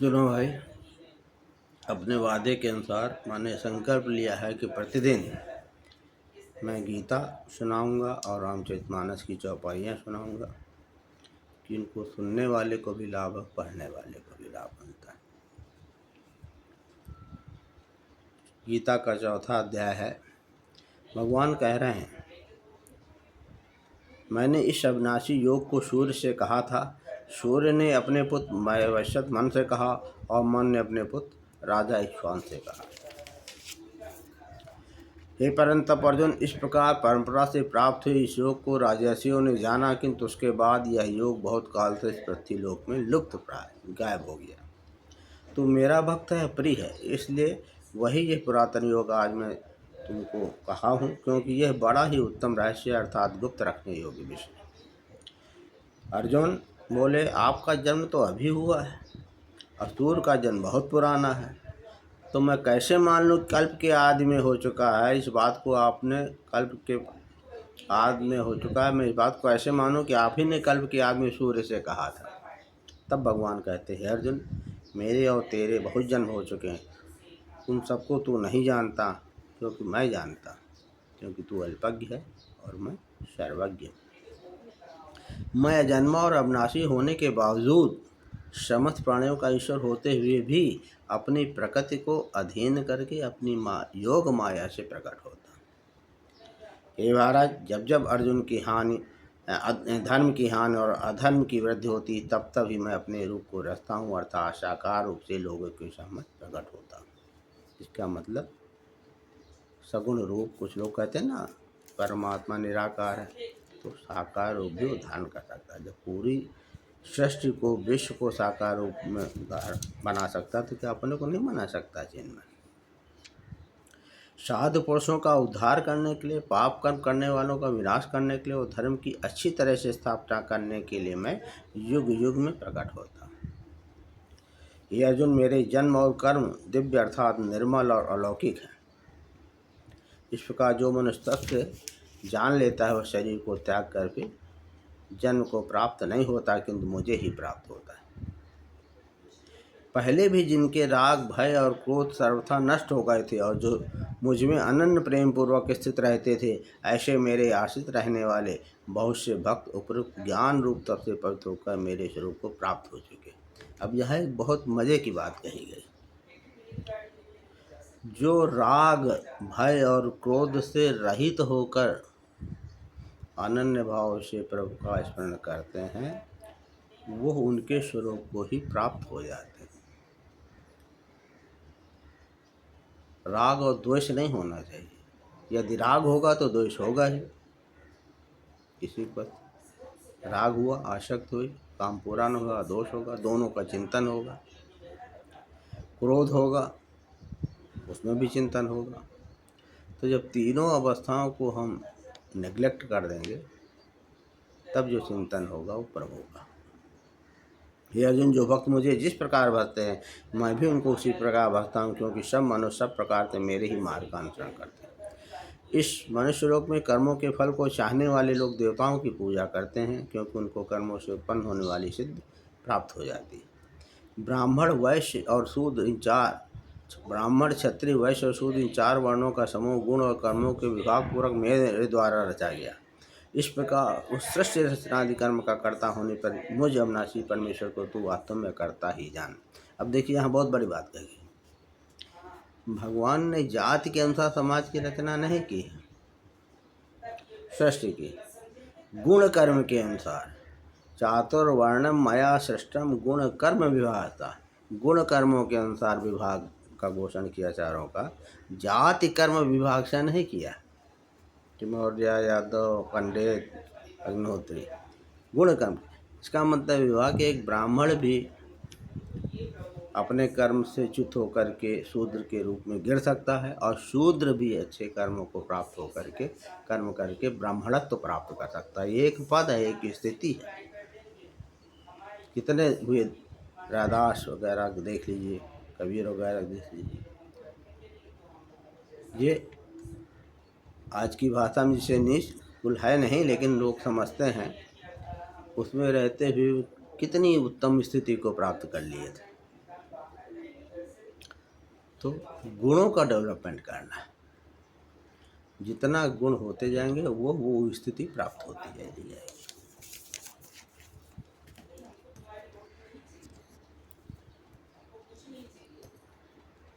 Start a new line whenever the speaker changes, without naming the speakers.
सुनो भाई, अपने वादे के अनुसार मैंने संकल्प लिया है कि प्रतिदिन मैं गीता सुनाऊंगा और रामचरितमानस की चौपाइयाँ सुनाऊंगा कि इनको सुनने वाले को भी लाभ है, पढ़ने वाले को भी लाभ मिलता है। गीता का चौथा अध्याय है। भगवान कह रहे हैं, मैंने इस अविनाशी योग को सूर्य से कहा था। सूर्य ने अपने पुत्र वैश्यत मन से कहा और मन ने अपने पुत्र राजा इक्ष्वान से कहा। हे परंतप अर्जुन, इस प्रकार परंपरा से प्राप्त हुए इस योग को राजर्षियों ने जाना, किंतु उसके बाद यह योग बहुत काल से इस पृथ्वी लोक में लुप्त प्राय गायब हो गया। तू मेरा भक्त है, प्रिय है, इसलिए वही ये पुरातन योग आज मैं तुमको कहा हूँ, क्योंकि यह बड़ा ही उत्तम रहस्य अर्थात गुप्त रखने योग्य विषय। अर्जुन बोले, आपका जन्म तो अभी हुआ है, असुर का जन्म बहुत पुराना है, तो मैं कैसे मान लूँ कल्प के आदि में हो चुका है। इस बात को आपने कल्प के आदि में हो चुका है, मैं इस बात को ऐसे मानूँ कि आप ही ने कल्प के आदि में सूर्य से कहा था। तब भगवान कहते हैं, अर्जुन, मेरे और तेरे बहुत जन्म हो चुके हैं, उन सबको तू नहीं जानता, क्योंकि मैं जानता, क्योंकि तू अल्पज्ञ है और मैं सर्वज्ञ। मैं अजन्मा और अविनाशी होने के बावजूद समस्त प्राणियों का ईश्वर होते हुए भी अपनी प्रकृति को अधीन करके अपनी योग माया से प्रकट होता। हे महाराज, जब जब अर्जुन की हानि, धर्म की हानि और अधर्म की वृद्धि होती, तब तब ही मैं अपने रूप को रचता हूँ, अर्थात साकार रूप से लोगों के सामने प्रकट होता हूँ। इसका मतलब सगुण रूप, कुछ लोग कहते हैं ना परमात्मा निराकार है, तो साकार रूप भी धारण कर सकता है। जब पूरी सृष्टि को, विश्व को साकार रूप में बना सकता है, तो क्या अपने को नहीं बना सकता चिन्मय। साधु पुरुषों का उद्धार करने के लिए, पाप कर्म करने वालों का विनाश करने के लिए और धर्म की अच्छी तरह से स्थापना करने के लिए मैं युग युग में प्रकट होता हूँ। ये अर्जुन, मेरे जन्म और कर्म दिव्य अर्थात निर्मल और अलौकिक है। इस प्रकार जो मनुष्य तत्व जान लेता है, वह शरीर को त्याग करके जन्म को प्राप्त नहीं होता, किंतु मुझे ही प्राप्त होता है। पहले भी जिनके राग, भय और क्रोध सर्वथा नष्ट हो गए थे और जो मुझ में अनन्य प्रेम पूर्वक स्थित रहते थे, ऐसे मेरे आश्रित रहने वाले बहुत से भक्त उपयुक्त ज्ञान रूप तत्व से पवित्र होकर मेरे स्वरूप को प्राप्त हो चुके। अब यह एक बहुत मजे की बात कही गई। जो राग, भय और क्रोध से रहित होकर अनन्य भाव से प्रभु का स्मरण करते हैं, वो उनके स्वरूप को ही प्राप्त हो जाते हैं। राग और द्वेष नहीं होना चाहिए। यदि राग होगा तो द्वेष होगा ही। किसी पर राग हुआ, आसक्त हुई, काम पूरा न हुआ, दोष होगा, दोनों का चिंतन होगा। क्रोध होगा, उसमें भी चिंतन होगा। तो जब तीनों अवस्थाओं को हम नेग्लेक्ट कर देंगे, तब जो चिंतन होगा वो प्रभु का। हे अर्जुन, जो भक्त मुझे जिस प्रकार भजते हैं, मैं भी उनको उसी प्रकार भजता हूँ, क्योंकि सब मनुष्य सब प्रकार से मेरे ही मार्ग का अनुसरण करते हैं। इस मनुष्य लोक में कर्मों के फल को चाहने वाले लोग देवताओं की पूजा करते हैं, क्योंकि उनको कर्मों से उत्पन्न होने वाली सिद्धि प्राप्त हो जाती है। ब्राह्मण, क्षत्रिय और शूद्र इन चार वर्णों का समूह गुण और कर्मों के विभाग पूर्वक मेरे द्वारा रचा गया। इस प्रकार उस सृष्टि रचनादि कर्म का कर्ता होने पर मुझ अविनाशी परमेश्वर को तू वास्तव में करता ही जान। अब देखिए, यहाँ बहुत बड़ी बात कही। भगवान ने जाति के अनुसार समाज की रचना नहीं की है, सृष्टि की गुण कर्म के अनुसार। चातुर्वर्णम मया सृष्टम गुण कर्म विभागता। गुण कर्मों के अनुसार विभाग का घोषण किया चारों का, जाति कर्म विभाग से नहीं किया कि मौर्य, यादव, पंडित, अग्निहोत्री। गुण कर्म, इसका मतलब विवाह के एक ब्राह्मण भी अपने कर्म से च्युत होकर के शूद्र के रूप में गिर सकता है, और शूद्र भी अच्छे कर्मों को प्राप्त होकर के कर्म करके ब्राह्मणत्व प्राप्त कर सकता है। एक पद है, एक स्थिति है। कितने हुए, राधास वगैरह देख लीजिए, कबीर वगैरह देख लीजिए। ये आज की भाषा में जिसे नीच कुल है नहीं, लेकिन लोग समझते हैं, उसमें रहते हुए कितनी उत्तम स्थिति को प्राप्त कर लिए थे। तो गुणों का डेवलपमेंट करना है। जितना गुण होते जाएंगे वो स्थिति प्राप्त होती जाएगी।